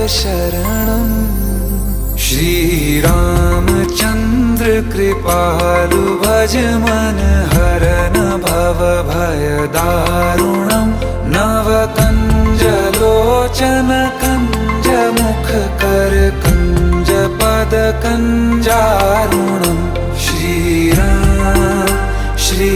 शरणम्। श्रीरामचन्द्र कृपालु भज मन हरन भव भय दारुणम्। नवकञ्ज लोचन कञ्ज मुख कर कञ्ज पद कञ्जारुणम्। श्रीराम श्री